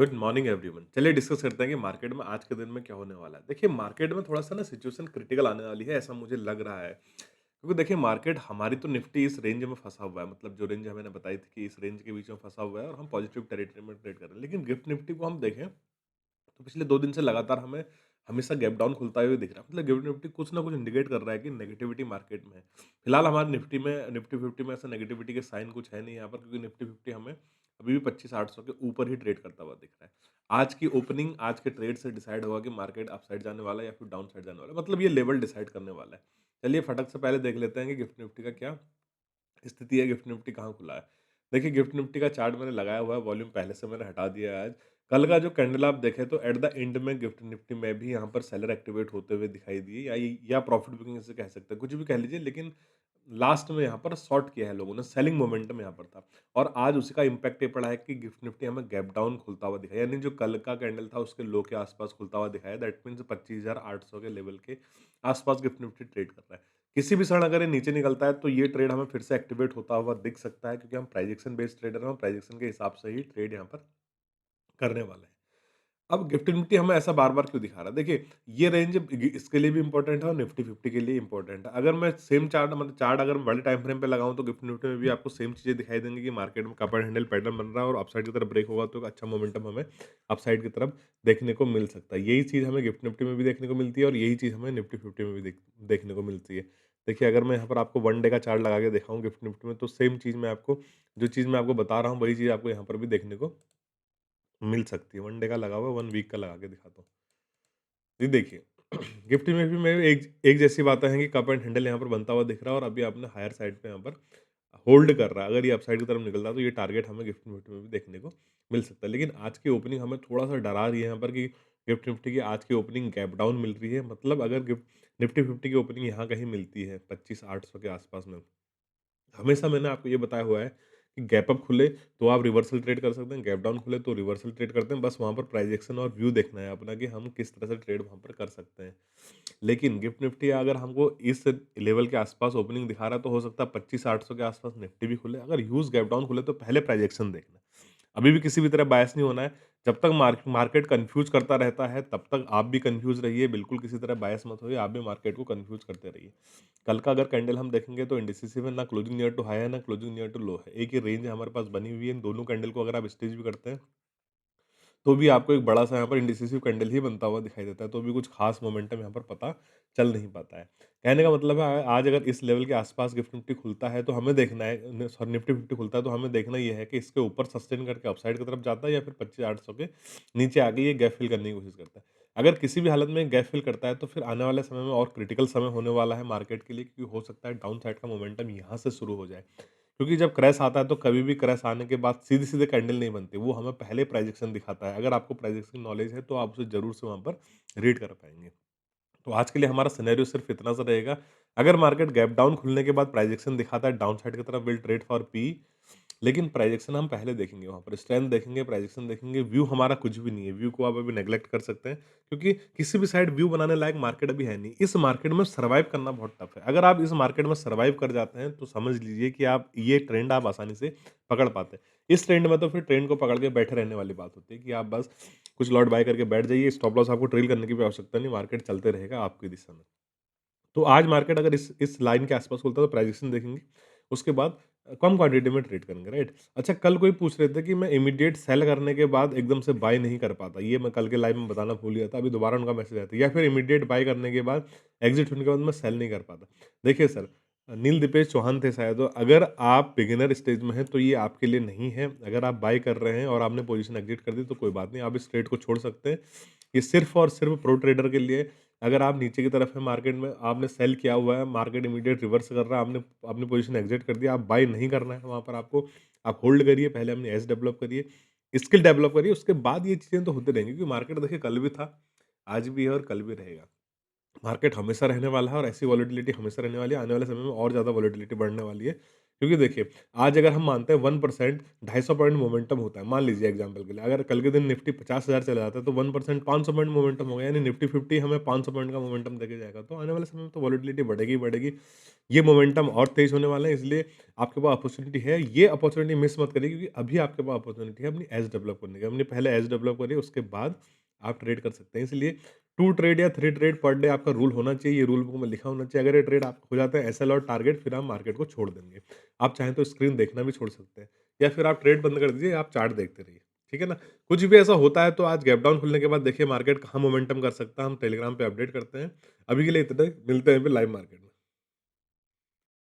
Good morning everyone. चलिए discuss करते हैं कि मार्केट में आज के दिन में क्या होने वाला है। देखिए मार्केट में थोड़ा-सा ना सिचुएशन क्रिटिकल आने वाली है, ऐसा मुझे लग रहा है। क्योंकि देखिए मार्केट हमारी तो निफ्टी इस रेंज में फँसा हुआ है, मतलब जो रेंज मैंने बताई थी कि इस रेंज के बीच में फँसा हुआ है और हम पॉजिटिव टेरिटरी में ट्रेड कर रहे हैं। लेकिन गिफ्ट निफ्टी को हम देखें तो पिछले 2 दिन से लगातार हमें हमेशा गैप डाउन खुलता हुआ दिख रहा है। मतलब गिफ्ट निफ्टी कुछ ना कुछ इंडिकेट कर रहा है कि नेगेटिविटी मार्केट में है। फिलहाल हमारे निफ्टी 50 में ऐसा नेगेटिविटी के साइन कुछ है नहीं यहाँ पर, क्योंकि निफ्टी 50 हमें अभी भी 25,800 के ऊपर ही ट्रेड करता हुआ दिख रहा है। आज की ओपनिंग आज के ट्रेड से डिसाइड होगा कि मार्केट अप साइड जाने वाला है या फिर डाउन साइड जाने वाला है। मतलब ये लेवल डिसाइड करने वाला है। चलिए फटक से पहले देख लेते हैं कि गिफ्ट निफ्टी का क्या स्थिति है, गिफ्ट निफ्टी कहाँ खुला है। देखिए गिफ्ट निफ्टी का चार्ट मैंने लगाया हुआ है, वॉल्यूम पहले से मैंने हटा दिया है आज। कल का जो कैंडल आप देखें तो एट द एंड में गिफ्ट निफ्टी में भी यहाँ पर सेलर एक्टिवेट होते हुए दिखाई दिए, या प्रॉफिट बुकिंग इसे कह सकते हैं, कुछ भी कह लीजिए, लेकिन लास्ट में यहाँ पर शॉर्ट किया है लोगों ने, सेलिंग मोमेंटम यहाँ पर था। और आज उसी का इम्पैक्ट ये पड़ा है कि गिफ्ट निफ्टी हमें गैप डाउन खुलता हुआ दिखा, यानी जो कल का कैंडल था उसके लो के आसपास खुलता हुआ दिखाया। दैट मीन्स 25,800 के लेवल के आसपास गिफ्ट निफ्टी ट्रेड कर रहा है। किसी भी क्षण अगर ये नीचे निकलता है तो ये ट्रेड हमें फिर से एक्टिवेट होता हुआ दिख सकता है, क्योंकि हम प्राइजेक्शन बेस्ड ट्रेडर हैं, हम प्राइजेक्शन के हिसाब से ही ट्रेड यहाँ पर करने वाले हैं। अब गिफ्ट निफ्टी हमें ऐसा बार-बार क्यों दिखा रहा है? देखिए, ये रेंज इसके लिए भी इम्पोर्टेंट है और निफ्टी 50 के लिए इम्पोर्टेंट है। अगर मैं सेम चार्ट, मतलब चार्ट अगर मैं बड़े टाइम फ्रेम पे लगाऊँ तो गिफ्ट निफ्टी में भी आपको सेम चीज़ें दिखाई देंगी कि मार्केट में कप एंड हैंडल पैटर्न बन रहा है और अपसाइड की तरफ ब्रेक होगा तो एक अच्छा मोमेंटम हमें अपसाइड की तरफ देखने को मिल सकता है। यही चीज़ हमें गिफ्ट निफ्टी में भी देखने को मिलती है और यही चीज़ हमें निफ्टी 50 में भी देखने को मिलती है। देखिए, अगर मैं यहाँ पर आपको 1 डे का चार्ट लगा के दिखाऊँ गिफ्ट निफ्टी में, तो सेम चीज़ मैं आपको, जो चीज़ मैं आपको बता रहा हूँ वही चीज़ आपको यहाँ पर भी देखने को मिल सकती है। 1 डे का लगा हुआ है, 1 वीक का लगा के दिखाता हूँ। जी देखिए, गिफ्ट में भी मैं एक एक जैसी बातें हैं कि कप एंड हैंडल यहाँ पर बनता हुआ दिख रहा है और अभी आपने हायर साइड पे यहाँ पर होल्ड कर रहा है। अगर ये अपसाइड की तरफ निकलता है तो ये टारगेट हमें गिफ्ट निफ्टी में भी देखने को मिल सकता है। लेकिन आज की ओपनिंग हमें थोड़ा-सा डरा रही है यहाँ पर कि गिफ्ट निफ्टी की आज की ओपनिंग गैप डाउन मिल रही है। मतलब अगर गिफ्ट निफ्टी 50 की ओपनिंग यहाँ कहीं मिलती है 25,800 के आसपास में, हमेशा मैंने आपको ये बताया हुआ है कि गैप अप खुले तो आप रिवर्सल ट्रेड कर सकते हैं, गैप डाउन खुले तो रिवर्सल ट्रेड करते हैं। बस वहाँ पर प्राइस एक्शन और व्यू देखना है अपना कि हम किस तरह से ट्रेड वहाँ पर कर सकते हैं। लेकिन गिफ्ट निफ्टी अगर हमको इस लेवल के आसपास ओपनिंग दिखा रहा है तो हो सकता है 25,800 के आसपास निफ्टी भी खुले। अगर ह्यूज गैप डाउन खुले तो पहले प्राइस एक्शन देखना है। अभी भी किसी भी तरह बायस नहीं होना है। जब तक मार्केट कन्फ्यूज करता रहता है तब तक आप भी कन्फ्यूज रहिए, बिल्कुल किसी तरह बायस मत होइए, आप भी मार्केट को कन्फ्यूज करते रहिए। कल का अगर कैंडल हम देखेंगे तो इंडिसिसिव है, ना क्लोजिंग नियर टू हाई है, ना क्लोजिंग नियर टू लो है। एक ही रेंज हमारे पास बनी हुई है। इन दोनों कैंडल को अगर आप स्टेज भी करते हैं तो भी आपको एक बड़ा-सा यहाँ पर इंडिसिसिव कैंडल ही बनता हुआ दिखाई देता है, तो भी कुछ खास मोमेंटम यहाँ पर पता चल नहीं पाता है। कहने का मतलब है आज अगर इस लेवल के आसपास गिफ्ट निफ्टी खुलता है तो हमें देखना है, न सॉरी निफ्टी 50 खुलता है तो हमें देखना ये है कि इसके ऊपर सस्टेन करके अपसाइड की तरफ जाता है या फिर 25,800 के नीचे आके ये गैप फिल करने की कोशिश करता है। अगर किसी भी हालत में गैप फिल करता है तो फिर आने वाले समय में और क्रिटिकल समय होने वाला है मार्केट के लिए, क्योंकि हो सकता है डाउन साइड का मोमेंटम यहाँ से शुरू हो जाए। क्योंकि जब क्रैश आता है तो कभी भी क्रैश आने के बाद सीधे-सीधे कैंडल नहीं बनती, वो हमें पहले प्राइजेक्शन दिखाता है। अगर आपको प्राइजेक्शन नॉलेज है तो आप उसे ज़रूर से वहाँ पर रीड कर पाएँगे। तो आज के लिए हमारा सिनेरियो सिर्फ इतना सा रहेगा, अगर मार्केट गैप डाउन खुलने के बाद प्राइजेक्शन दिखाता है डाउन साइड की तरफ, विल ट्रेड फॉर पी। लेकिन प्राइजेक्शन हम पहले देखेंगे, वहाँ पर स्ट्रेंथ देखेंगे, प्राइजेक्शन देखेंगे, व्यू हमारा कुछ भी नहीं है। व्यू को आप अभी नेग्लेक्ट कर सकते हैं, क्योंकि किसी भी साइड व्यू बनाने लायक मार्केट अभी है नहीं। इस मार्केट में सर्वाइव करना बहुत टफ है। अगर आप इस मार्केट में सर्वाइव कर जाते हैं तो समझ लीजिए कि आप ये ट्रेंड आप आसानी से पकड़ पाते हैं। इस ट्रेंड में तो फिर ट्रेंड को पकड़ के बैठे रहने वाली बात होती है कि आप बस कुछ लॉट बाय करके बैठ जाइए, स्टॉप लॉस आपको ट्रेल करने की भी आवश्यकता नहीं, मार्केट चलते रहेगा आपकी दिशा में। तो आज मार्केट अगर इस लाइन के आसपास खुलता है तो प्राइजेशन देखेंगे, उसके बाद कम क्वांटिटी में ट्रेड करेंगे, राइट? अच्छा, कल कोई पूछ रहे थे कि मैं इमीडिएट सेल करने के बाद एकदम से बाय नहीं कर पाता, ये मैं कल के लाइव में बताना भूल गया था, अभी दोबारा उनका मैसेज आया था, या फिर इमीडिएट बाय करने के बाद एग्जिट होने के बाद मैं सेल नहीं कर पाता। देखिए सर, नील दीपेश चौहान थे शायद वो, अगर आप बिगिनर स्टेज में हैं तो ये आपके लिए नहीं है। अगर आप बाय कर रहे हैं और आपने पोजीशन एग्जिट कर दी तो कोई बात नहीं, आप इस ट्रेड को छोड़ सकते हैं। ये सिर्फ और सिर्फ प्रो ट्रेडर के लिए। अगर आप नीचे की तरफ है मार्केट में, आपने सेल किया हुआ है, मार्केट इमीडिएट रिवर्स कर रहा है, आपने अपनी पोजीशन एग्जिट कर दिया, आप बाय नहीं करना है वहाँ पर आपको, आप होल्ड करिए, पहले अपनी एज डेवलप करिए, स्किल डेवलप करिए, उसके बाद ये चीज़ें तो होती रहेंगी, क्योंकि मार्केट देखिए कल भी था, आज भी है और कल भी रहेगा। मार्केट हमेशा रहने वाला है और ऐसी वॉलेटिलिटी हमेशा रहने वाली है, आने वाले समय में और ज़्यादा वॉलेटिलिटी बढ़ने वाली है। क्योंकि देखिए, आज अगर हम मानते हैं 1% 250 पॉइंट मोमेंटम होता है, मान लीजिए एग्ज़ाम्पल के लिए, अगर कल के दिन निफ्टी 50,000 चला जाता है, तो 1% 500 पॉइंट मोमेंटम हो गया, यानी निफ्टी 50 हमें 500 पॉइंट का मोमेंटम देके जाएगा। तो आने वाले समय में तो वॉलेटिलिटी बढ़ेगी ही बढ़ेगी। ये मोमेंटम और तेज़ होने वाला है, इसलिए आपके पास अपॉर्च्युनिटी है, ये अपॉर्च्युनिटी मिस मत करिए क्योंकि अभी आपके पास अपॉर्च्युनिटी है अपनी एज डेवलप करने की। अपनी पहले एज डेवलप करिए, उसके बाद आप ट्रेड कर सकते हैं। इसलिए 2 ट्रेड या 3 ट्रेड पर डे आपका रूल होना चाहिए, ये रूल बुक में लिखा होना चाहिए। अगर ये ट्रेड आपका हो जाता है एसएल और टारगेट, फिर आप मार्केट को छोड़ देंगे। आप चाहें तो स्क्रीन देखना भी छोड़ सकते हैं या फिर आप ट्रेड बंद कर दीजिए, आप चार्ट देखते रहिए, ठीक है ना? कुछ भी ऐसा होता है तो आज गैप डाउन खुलने के बाद देखिए मार्केट कहाँ मोमेंटम कर सकता है, हम टेलीग्राम पे अपडेट करते हैं। अभी के लिए इतना ही, मिलते हैं फिर लाइव मार्केट में।